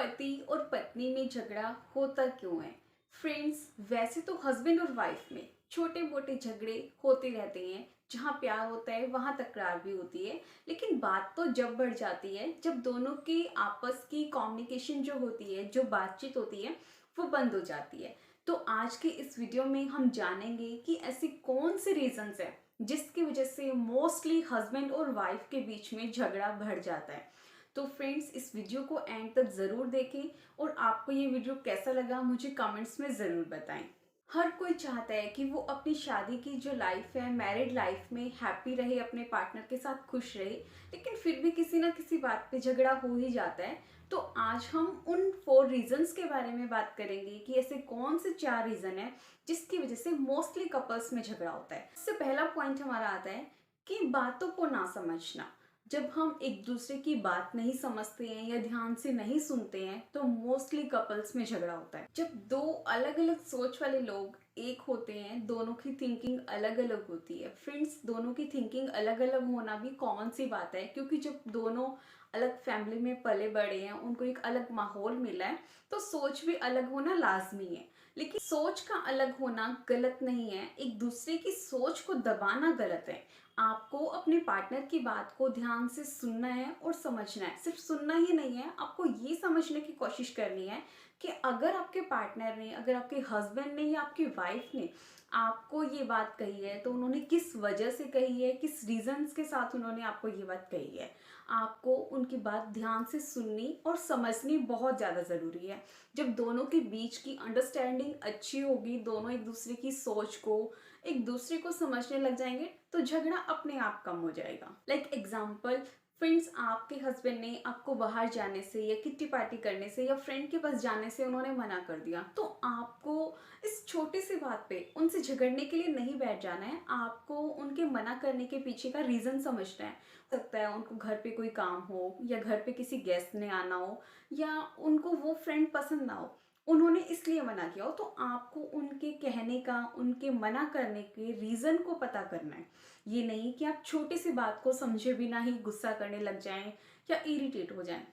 पति और पत्नी में झगड़ा होता क्यों है? फ्रेंड्स, वैसे तो हस्बैंड और वाइफ में छोटे मोटे झगड़े होते रहते हैं। जहाँ प्यार होता है वहाँ तकरार भी होती है। लेकिन बात तो जब बढ़ जाती है जब दोनों की आपस की कम्युनिकेशन जो होती है, जो बातचीत होती है, वो बंद हो जाती है। तो आज के इस वीडियो में हम जानेंगे कि ऐसी कौन से रीजंस है जिसकी वजह से मोस्टली हस्बैंड और वाइफ के बीच में झगड़ा बढ़ जाता है। तो फ्रेंड्स, इस वीडियो को एंड तक ज़रूर देखें और आपको ये वीडियो कैसा लगा मुझे कमेंट्स में ज़रूर बताएं। हर कोई चाहता है कि वो अपनी शादी की जो लाइफ है, मैरिड लाइफ में हैप्पी रहे, अपने पार्टनर के साथ खुश रहे, लेकिन फिर भी किसी ना किसी बात पे झगड़ा हो ही जाता है। तो आज हम उन 4 रीजंस के बारे में बात करेंगे कि ऐसे कौन से 4 रीजन है जिसकी वजह से मोस्टली कपल्स में झगड़ा होता है। इससे पहला पॉइंट हमारा आता है कि बातों को ना समझना। जब हम एक दूसरे की बात नहीं समझते हैं या ध्यान से नहीं सुनते हैं तो मोस्टली कपल्स में झगड़ा होता है। जब दो अलग अलग सोच वाले लोग एक होते हैं, दोनों की थिंकिंग अलग अलग होती है। फ्रेंड्स, दोनों की थिंकिंग अलग अलग होना भी कॉमन सी बात है, क्योंकि जब दोनों अलग फैमिली में पले बड़े हैं, उनको एक अलग माहौल मिला है, तो सोच भी अलग होना लाजमी है। लेकिन सोच का अलग होना गलत नहीं है, एक दूसरे की सोच को दबाना गलत है। आपको अपने पार्टनर की बात को ध्यान से सुनना है और समझना है। सिर्फ सुनना ही नहीं है, आपको ये समझने की कोशिश करनी है कि अगर आपके पार्टनर ने, अगर आपके हस्बैंड ने या आपकी वाइफ ने आपको ये बात कही है तो उन्होंने किस वजह से कही है, किस रीजंस के साथ उन्होंने आपको ये बात कही है। आपको उनकी बात ध्यान से सुननी और समझनी बहुत ज़्यादा ज़रूरी है। जब दोनों के बीच की अंडरस्टैंडिंग अच्छी होगी, दोनों एक दूसरे की सोच को, एक दूसरे को समझने लग जाएंगे, तो झगड़ा अपने आप कम हो जाएगा। लाइक एग्जाम्पल, फ्रेंड्स, आपके हस्बैंड ने आपको बाहर जाने से या किट्टी पार्टी करने से या फ्रेंड के पास जाने से उन्होंने मना कर दिया, तो आपको इस छोटी सी बात पे उनसे झगड़ने के लिए नहीं बैठ जाना है। आपको उनके मना करने के पीछे का रीज़न समझना है। हो सकता है उनको घर पे कोई काम हो, या घर पे किसी गेस्ट ने आना हो, या उनको वो फ्रेंड पसंद ना हो, उन्होंने इसलिए मना किया हो। तो आपको उनके कहने का, उनके मना करने के रीज़न को पता करना है। ये नहीं कि आप छोटी सी बात को समझे बिना ही गुस्सा करने लग जाएं या इरिटेट हो जाएं।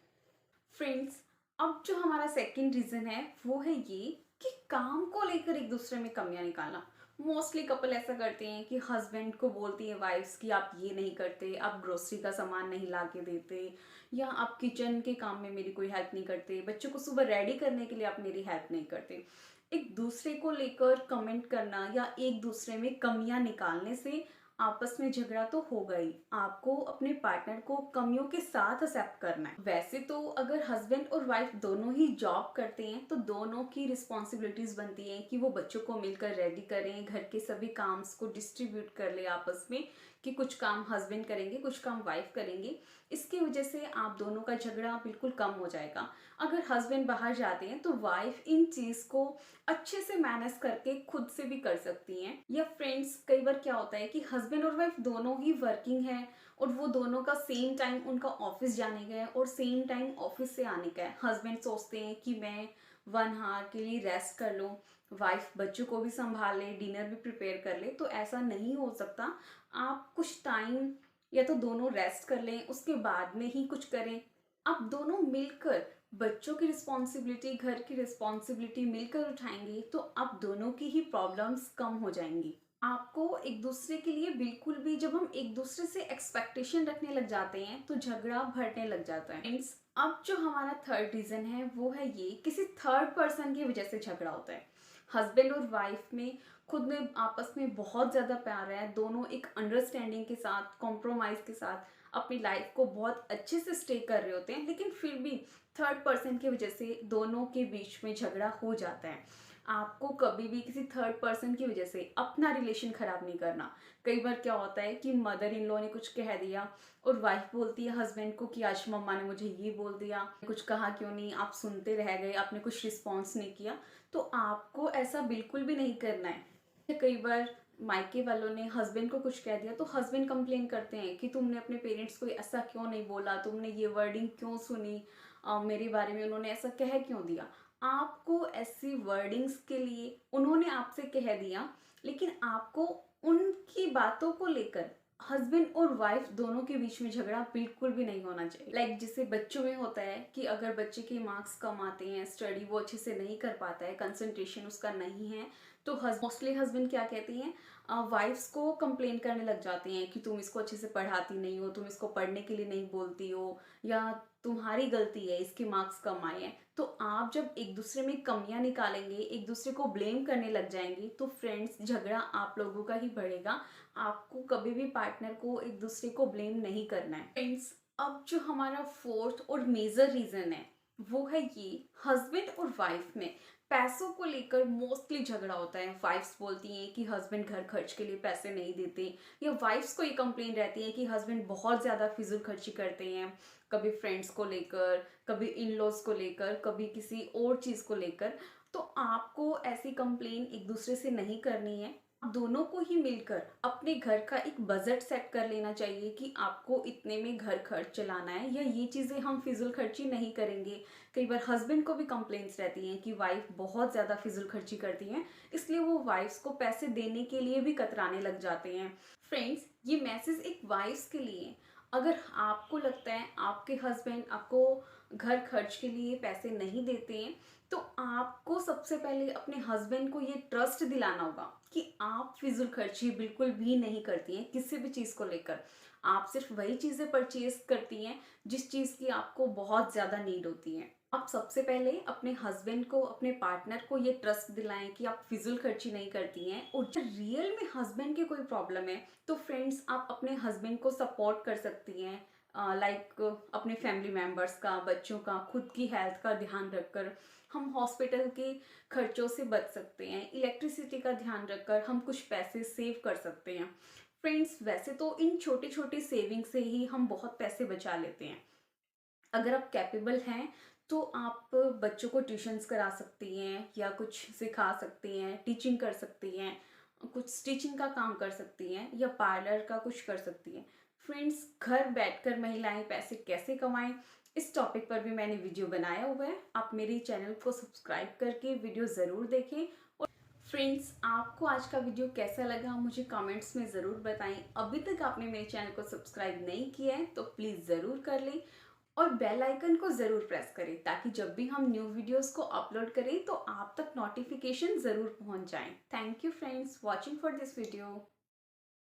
फ्रेंड्स, अब जो हमारा सेकंड रीज़न है वो है ये कि काम को लेकर एक दूसरे में कमियां निकालना। मोस्टली कपल ऐसा करते हैं कि हस्बैंड को बोलती है वाइफ्स कि आप ये नहीं करते, आप ग्रोसरी का सामान नहीं ला के देते, या आप किचन के काम में मेरी कोई हेल्प नहीं करते, बच्चों को सुबह रेडी करने के लिए आप मेरी हेल्प नहीं करते। एक दूसरे को लेकर कमेंट करना या एक दूसरे में कमियां निकालने से आपस में झगड़ा तो होगा ही। आपको अपने पार्टनर को कमियों के साथ एक्सेप्ट करना है। वैसे तो अगर हस्बैंड और वाइफ दोनों ही जॉब करते हैं तो दोनों की रिस्पॉन्सिबिलिटीज बनती हैं कि वो बच्चों को मिलकर रेडी करें, घर के सभी काम्स को डिस्ट्रीब्यूट कर ले आपस में, कि कुछ काम हस्बैंड करेंगे, कुछ काम वाइफ करेंगे। इसकी वजह से आप दोनों का झगड़ा बिल्कुल कम हो जाएगा। अगर हस्बैंड बाहर जाते हैं तो वाइफ इन चीज़ को अच्छे से मैनेज करके खुद से भी कर सकती हैं। या फ्रेंड्स, कई बार क्या होता है कि हस्बैंड और वाइफ दोनों ही वर्किंग है और वो दोनों का सेम टाइम उनका ऑफिस जाने का है और सेम टाइम ऑफिस से आने का है। हस्बैंड सोचते हैं कि मैं 1 आवर के लिए रेस्ट कर लूँ, वाइफ बच्चों को भी संभाल ले, डिनर भी प्रिपेयर कर ले। तो ऐसा नहीं हो सकता। आप कुछ टाइम या तो दोनों रेस्ट कर लें, उसके बाद में ही कुछ करें। आप दोनों मिलकर बच्चों की रिस्पॉन्सिबिलिटी, घर की रिस्पॉन्सिबिलिटी मिलकर उठाएंगे तो आप दोनों की ही प्रॉब्लम्स कम हो जाएंगी। आपको एक दूसरे के लिए बिल्कुल भी, जब हम एक दूसरे से एक्सपेक्टेशन रखने लग जाते हैं तो झगड़ा बढ़ने लग जाता है। फ्रेंड्स, अब जो हमारा थर्ड रीजन है वो है ये, किसी थर्ड पर्सन की वजह से झगड़ा होता है। हस्बैंड और वाइफ में खुद में आपस में बहुत ज़्यादा प्यार है, दोनों एक अंडरस्टैंडिंग के साथ, कॉम्प्रोमाइज़ के साथ अपनी लाइफ को बहुत अच्छे से स्टे कर रहे होते हैं, लेकिन फिर भी थर्ड पर्सन की वजह से दोनों के बीच में झगड़ा हो जाता है। आपको कभी भी किसी थर्ड पर्सन की वजह से अपना रिलेशन खराब नहीं करना। कई बार क्या होता है कि मदर इन लॉ ने कुछ कह दिया और वाइफ बोलती है हस्बैंड को कि आज मम्मा ने मुझे ये बोल दिया, कुछ कहा क्यों नहीं, आप सुनते रह गए, आपने कुछ रिस्पॉन्स नहीं किया। तो आपको ऐसा बिल्कुल भी नहीं करना है। कई बार मायके वालों ने हस्बैंड को कुछ कह दिया तो हस्बैंड कंप्लेन करते हैं कि तुमने अपने पेरेंट्स को ऐसा क्यों नहीं बोला, तुमने ये वर्डिंग क्यों सुनी, मेरे बारे में उन्होंने ऐसा कह क्यों दिया। आपको ऐसी वर्डिंग्स के लिए, उन्होंने आपसे कह दिया, लेकिन आपको उनकी बातों को लेकर हस्बैंड और वाइफ दोनों के बीच में झगड़ा बिल्कुल भी नहीं होना चाहिए। जैसे बच्चों में होता है कि अगर बच्चे के मार्क्स कम आते हैं, स्टडी वो अच्छे से नहीं कर पाता है, कंसंट्रेशन उसका नहीं है, तो मोस्टली हस्बैंड क्या कहती हैं, वाइफ्स को कंप्लेन करने लग जाते हैं कि तुम इसको अच्छे से पढ़ाती नहीं हो, तुम इसको पढ़ने के लिए नहीं बोलती हो, या तुम्हारी गलती है इसके मार्क्स कम आए हैं। तो आप जब एक दूसरे में कमियां निकालेंगे, एक दूसरे को ब्लेम करने लग जाएंगे, तो फ्रेंड्स झगड़ा आप लोगों का ही बढ़ेगा। आपको कभी भी पार्टनर को एक दूसरे को ब्लेम नहीं करना है। फ्रेंड्स, अब जो हमारा फोर्थ और मेजर रीजन है वो है ये, हस्बैंड और वाइफ में पैसों को लेकर मोस्टली झगड़ा होता है। वाइफ्स बोलती हैं कि हस्बैंड घर खर्च के लिए पैसे नहीं देते, या वाइफ्स को ये कंप्लेन रहती है कि हस्बैंड बहुत ज़्यादा फिजूल खर्ची करते हैं, कभी फ्रेंड्स को लेकर, कभी इन लॉज को लेकर, कभी किसी और चीज़ को लेकर। तो आपको ऐसी कंप्लेन एक दूसरे से नहीं करनी है। दोनों को ही मिलकर अपने घर का एक बजट सेट कर लेना चाहिए कि आपको इतने में घर खर्च चलाना है, या ये चीज़ें हम फिजूल खर्ची नहीं करेंगे। कई बार हस्बैंड को भी कंप्लेंट्स रहती हैं कि वाइफ बहुत ज़्यादा फिजूल खर्ची करती हैं, इसलिए वो वाइफ्स को पैसे देने के लिए भी कतराने लग जाते हैं। फ्रेंड्स, ये मैसेज एक वाइफ्स के लिए है। अगर आपको लगता है आपके हस्बैंड आपको घर खर्च के लिए पैसे नहीं देते हैं, तो आपको सबसे पहले अपने हस्बैंड को ये ट्रस्ट दिलाना होगा कि आप फिजूल खर्ची बिल्कुल भी नहीं करती हैं किसी भी चीज़ को लेकर। आप सिर्फ वही चीज़ें परचेज करती हैं जिस चीज़ की आपको बहुत ज़्यादा नीड होती है। आप सबसे पहले अपने हस्बैंड को, अपने पार्टनर को ये ट्रस्ट दिलाएं कि आप फिजूल खर्ची नहीं करती हैं। और जब रियल में हस्बैंड की कोई प्रॉब्लम है, तो फ्रेंड्स आप अपने हस्बैंड को सपोर्ट कर सकती हैं, अपने फैमिली मेम्बर्स का, बच्चों का, खुद की हेल्थ का ध्यान रखकर हम हॉस्पिटल के खर्चों से बच सकते हैं। इलेक्ट्रिसिटी का ध्यान रखकर हम कुछ पैसे सेव कर सकते हैं। फ्रेंड्स, वैसे तो इन छोटी छोटी सेविंग से ही हम बहुत पैसे बचा लेते हैं। अगर आप कैपेबल हैं तो आप बच्चों को ट्यूशन्स करा सकती हैं, या कुछ सिखा सकती हैं, टीचिंग कर सकती हैं, कुछ स्टिचिंग का काम कर सकती हैं, या पार्लर का कुछ कर सकती हैं। फ्रेंड्स, घर बैठकर महिलाएं पैसे कैसे कमाएं, इस टॉपिक पर भी मैंने वीडियो बनाया हुआ है। आप मेरे चैनल को सब्सक्राइब करके वीडियो ज़रूर देखें। और फ्रेंड्स, आपको आज का वीडियो कैसा लगा मुझे कमेंट्स में ज़रूर बताएं। अभी तक आपने मेरे चैनल को सब्सक्राइब नहीं किया है तो प्लीज़ ज़रूर कर लें, और बेल आइकन को ज़रूर प्रेस करें, ताकि जब भी हम न्यू वीडियोस को अपलोड करें तो आप तक नोटिफिकेशन ज़रूर पहुंच जाएं। Thank you friends watching for this video.